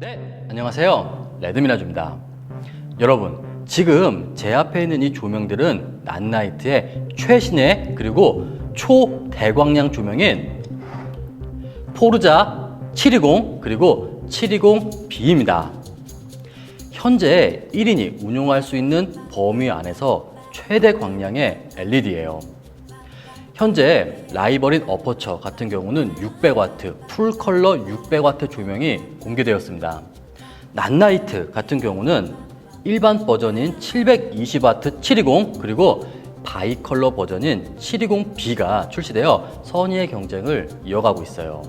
네, 안녕하세요. 레드미라주입니다. 여러분, 지금 제 앞에 있는 이 조명들은 낫나이트의 최신의 그리고 초대광량 조명인 포르자 720 그리고 720B입니다. 현재 1인이 운용할 수 있는 범위 안에서 최대 광량의 LED예요. 현재 라이벌인 어퍼처 같은 경우는 600W, 풀컬러 600W 조명이 공개되었습니다. 낫나이트 같은 경우는 일반 버전인 720W 720 그리고 바이컬러 버전인 720B가 출시되어 선의의 경쟁을 이어가고 있어요.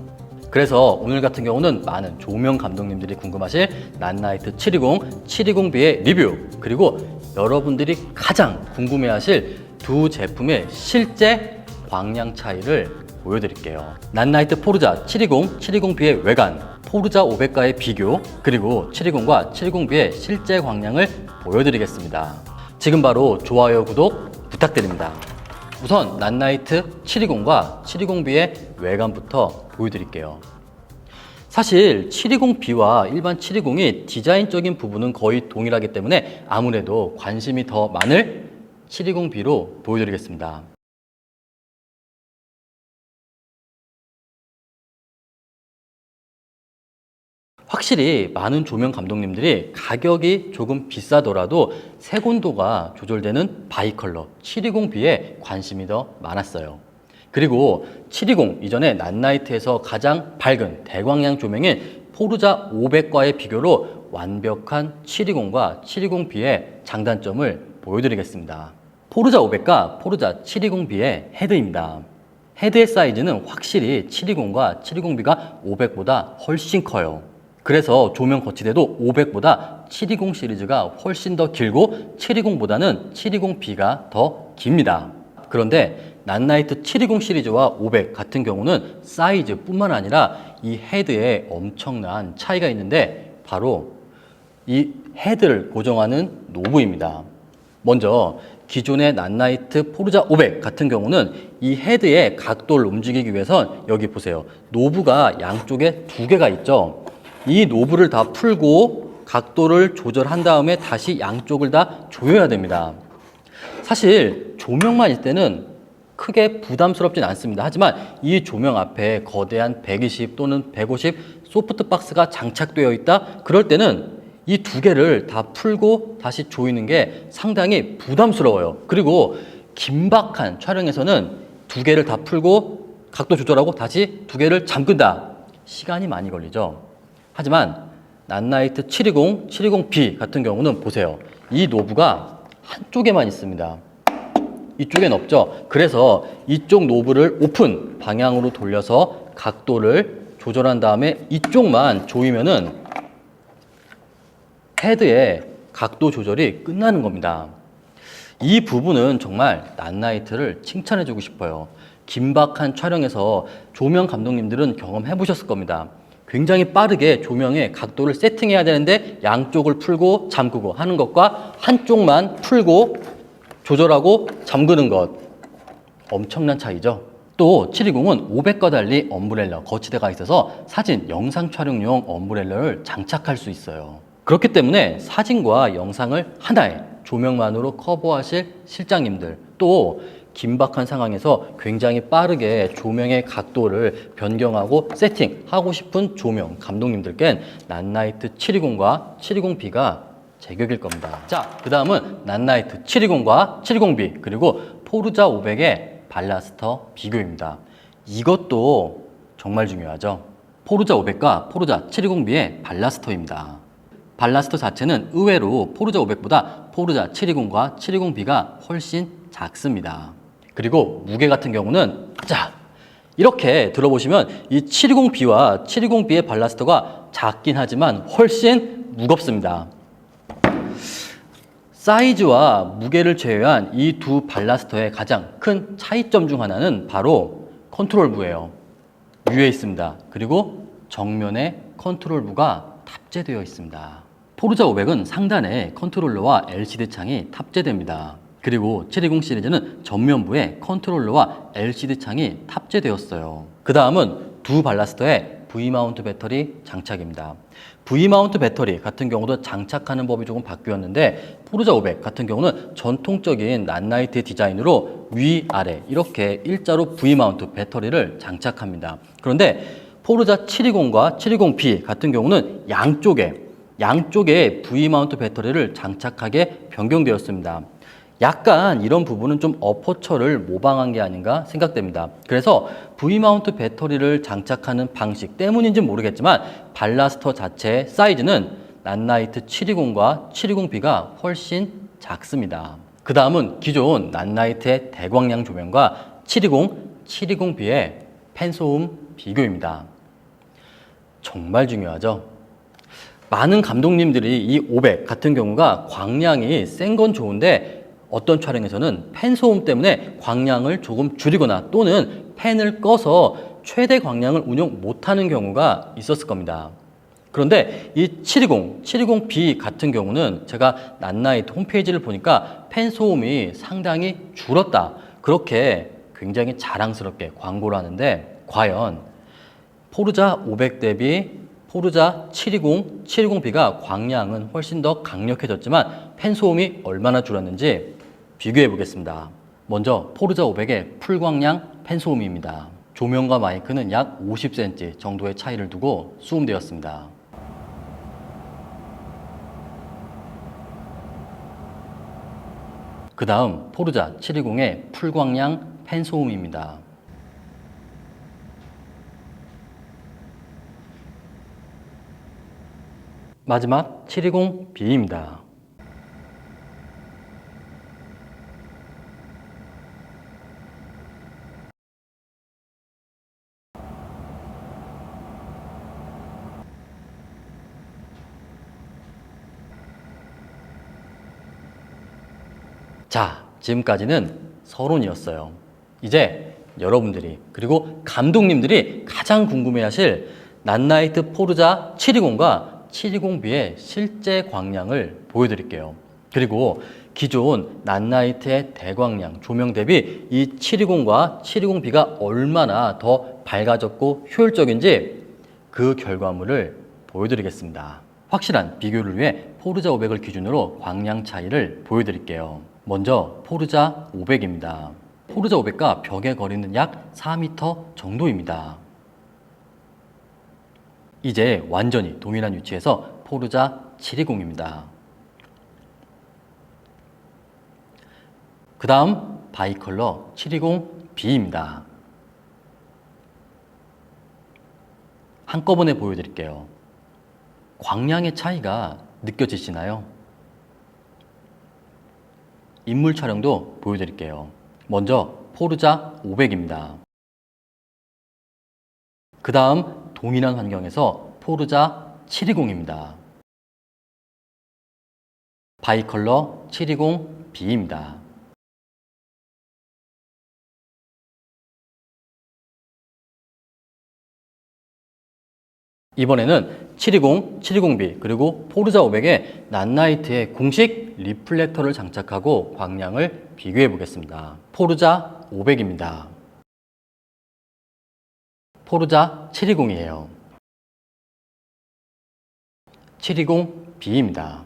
그래서 오늘 같은 경우는 많은 조명 감독님들이 궁금하실 낫나이트 720, 720B의 리뷰 그리고 여러분들이 가장 궁금해하실 두 제품의 실제 광량 차이를 보여드릴게요. 낫나이트 포르자 720, 720B의 외관, 포르자 500과의 비교, 그리고 720과 720B의 실제 광량을 보여드리겠습니다. 지금 바로 좋아요, 구독 부탁드립니다. 우선 낫나이트 720과 720B의 외관부터 보여드릴게요. 사실 720B와 일반 720이 디자인적인 부분은 거의 동일하기 때문에 아무래도 관심이 더 많을 720B로 보여드리겠습니다. 확실히 많은 조명 감독님들이 가격이 조금 비싸더라도 색온도가 조절되는 바이컬러 720B에 관심이 더 많았어요. 그리고 720 이전에 낫나이트에서 가장 밝은 대광량 조명인 포르자 500과의 비교로 완벽한 720과 720B의 장단점을 보여드리겠습니다. 포르자 500과 포르자 720B의 헤드입니다. 헤드의 사이즈는 확실히 720과 720B가 500보다 훨씬 커요. 그래서 조명 거치대도 500보다 720 시리즈가 훨씬 더 길고 720보다는 720B가 더 깁니다. 그런데 낫나이트 720 시리즈와 500 같은 경우는 사이즈뿐만 아니라 이 헤드에 엄청난 차이가 있는데 바로 이 헤드를 고정하는 노브입니다. 먼저 기존의 낫나이트 포르자 500 같은 경우는 이 헤드의 각도를 움직이기 위해선 여기 보세요. 노브가 양쪽에 두 개가 있죠. 이 노브를 다 풀고 각도를 조절한 다음에 다시 양쪽을 다 조여야 됩니다. 사실 조명만 있을 때는 크게 부담스럽진 않습니다. 하지만 이 조명 앞에 거대한 120 또는 150 소프트박스가 장착되어 있다? 그럴 때는 이 두 개를 다 풀고 다시 조이는 게 상당히 부담스러워요. 그리고 긴박한 촬영에서는 두 개를 다 풀고 각도 조절하고 다시 두 개를 잠근다. 시간이 많이 걸리죠. 하지만 낫나이트 720, 720B 같은 경우는 보세요. 이 노브가 한쪽에만 있습니다. 이쪽엔 없죠. 그래서 이쪽 노브를 오픈 방향으로 돌려서 각도를 조절한 다음에 이쪽만 조이면은 헤드의 각도 조절이 끝나는 겁니다. 이 부분은 정말 낫나이트를 칭찬해주고 싶어요. 긴박한 촬영에서 조명 감독님들은 경험해 보셨을 겁니다. 굉장히 빠르게 조명의 각도를 세팅해야 되는데 양쪽을 풀고 잠그고 하는 것과 한쪽만 풀고 조절하고 잠그는 것 엄청난 차이죠. 또 720은 500과 달리 엄브렐러 거치대가 있어서 사진, 영상 촬영용 엄브렐러를 장착할 수 있어요. 그렇기 때문에 사진과 영상을 하나의 조명만으로 커버하실 실장님들 또 긴박한 상황에서 굉장히 빠르게 조명의 각도를 변경하고 세팅하고 싶은 조명 감독님들께는 낫나이트 720과 720B가 제격일 겁니다. 자, 그 다음은 낫나이트 720과 720B 그리고 포르자 500의 발라스터 비교입니다. 이것도 정말 중요하죠. 포르자 500과 포르자 720B의 발라스터입니다. 발라스터 자체는 의외로 포르자 500보다 포르자 720과 720B가 훨씬 작습니다. 그리고 무게 같은 경우는 자 이렇게 들어보시면 이 720B와 720B의 발라스터가 작긴 하지만 훨씬 무겁습니다. 사이즈와 무게를 제외한 이 두 발라스터의 가장 큰 차이점 중 하나는 바로 컨트롤부예요. 위에 있습니다. 그리고 정면에 컨트롤부가 탑재되어 있습니다. 포르자 500은 상단에 컨트롤러와 LCD 창이 탑재됩니다. 그리고 720 시리즈는 전면부에 컨트롤러와 LCD 창이 탑재되었어요. 그 다음은 두 발라스터의 V마운트 배터리 장착입니다. V마운트 배터리 같은 경우도 장착하는 법이 조금 바뀌었는데 포르자 500 같은 경우는 전통적인 낫나이트의 디자인으로 위아래 이렇게 일자로 V마운트 배터리를 장착합니다. 그런데 포르자 720과 720B 같은 경우는 양쪽에 V마운트 배터리를 장착하게 변경되었습니다. 약간 이런 부분은 좀 어퍼처를 모방한 게 아닌가 생각됩니다. 그래서 V마운트 배터리를 장착하는 방식 때문인지 모르겠지만 발라스터 자체의 사이즈는 낫나이트 720과 720B가 훨씬 작습니다. 그 다음은 기존 낫나이트의 대광량 조명과 720, 720B의 펜소음 비교입니다. 정말 중요하죠. 많은 감독님들이 이 500 같은 경우가 광량이 센 건 좋은데 어떤 촬영에서는 펜 소음 때문에 광량을 조금 줄이거나 또는 펜을 꺼서 최대 광량을 운용 못하는 경우가 있었을 겁니다. 그런데 이 720, 720B 같은 경우는 제가 낫나이트 홈페이지를 보니까 펜 소음이 상당히 줄었다. 그렇게 굉장히 자랑스럽게 광고를 하는데 과연 포르자 500 대비 포르자 720, 720B가 광량은 훨씬 더 강력해졌지만 펜 소음이 얼마나 줄었는지 비교해 보겠습니다. 먼저 포르자 500의 풀광량 펜 소음입니다. 조명과 마이크는 약 50cm 정도의 차이를 두고 수음되었습니다. 그 다음 포르자 720의 풀광량 펜 소음입니다. 마지막 720B입니다. 자, 지금까지는 서론이었어요. 이제 여러분들이 그리고 감독님들이 가장 궁금해하실 낫나이트 포르자 720과 720B의 실제 광량을 보여드릴게요. 그리고 기존 낫나이트의 대광량 조명 대비 이 720과 720B가 얼마나 더 밝아졌고 효율적인지 그 결과물을 보여드리겠습니다. 확실한 비교를 위해 포르자 500을 기준으로 광량 차이를 보여드릴게요. 먼저 포르자 500입니다. 포르자 500과 벽의 거리는 약 4m 정도입니다. 이제 완전히 동일한 위치에서 포르자 720입니다. 그 다음 바이컬러 720B입니다. 한꺼번에 보여드릴게요. 광량의 차이가 느껴지시나요? 인물 촬영도 보여드릴게요. 먼저 포르자 500입니다. 그 다음 동일한 환경에서 포르자 720입니다. 바이컬러 720B입니다. 이번에는 720, 720B 그리고 포르자 500의 낫나이트의 공식 리플렉터를 장착하고 광량을 비교해 보겠습니다. 포르자 500입니다. 포르자 720이에요. 720B입니다.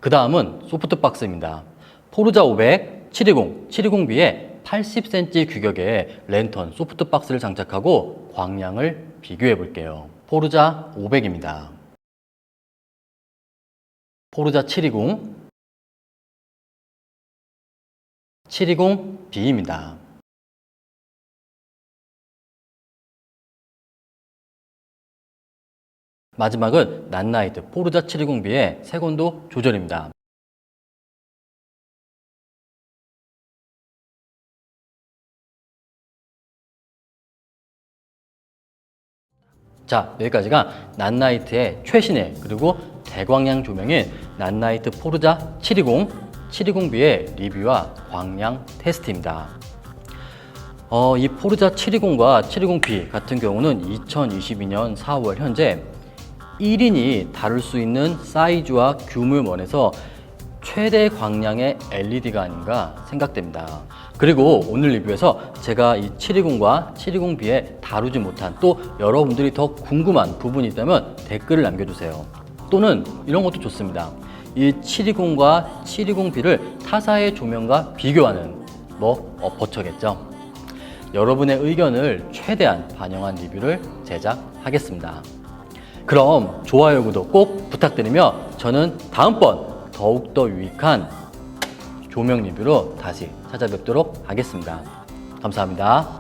그 다음은 소프트박스입니다. 포르자 500, 720, 720B의 80cm 규격의 랜턴 소프트박스를 장착하고 광량을 비교해 볼게요. 포르자 500입니다. 포르자 720, 720B입니다. 마지막은 낫나이트 포르자 720B의 색온도 조절입니다. 자, 여기까지가 낫나이트의 최신의 그리고 대광량 조명인 낫나이트 포르자 720, 720B의 리뷰와 광량 테스트입니다. 이 포르자 720과 720B 같은 경우는 2022년 4월 현재 1인이 다룰 수 있는 사이즈와 규모의 면에서 최대 광량의 LED가 아닌가 생각됩니다. 그리고 오늘 리뷰에서 제가 이 720과 720B에 다루지 못한 또 여러분들이 더 궁금한 부분이 있다면 댓글을 남겨주세요. 또는 이런 것도 좋습니다. 이 720과 720B를 타사의 조명과 비교하는 어퍼처겠죠. 여러분의 의견을 최대한 반영한 리뷰를 제작하겠습니다. 그럼 좋아요, 구독 꼭 부탁드리며 저는 다음번 더욱더 유익한 조명 리뷰로 다시 찾아뵙도록 하겠습니다. 감사합니다.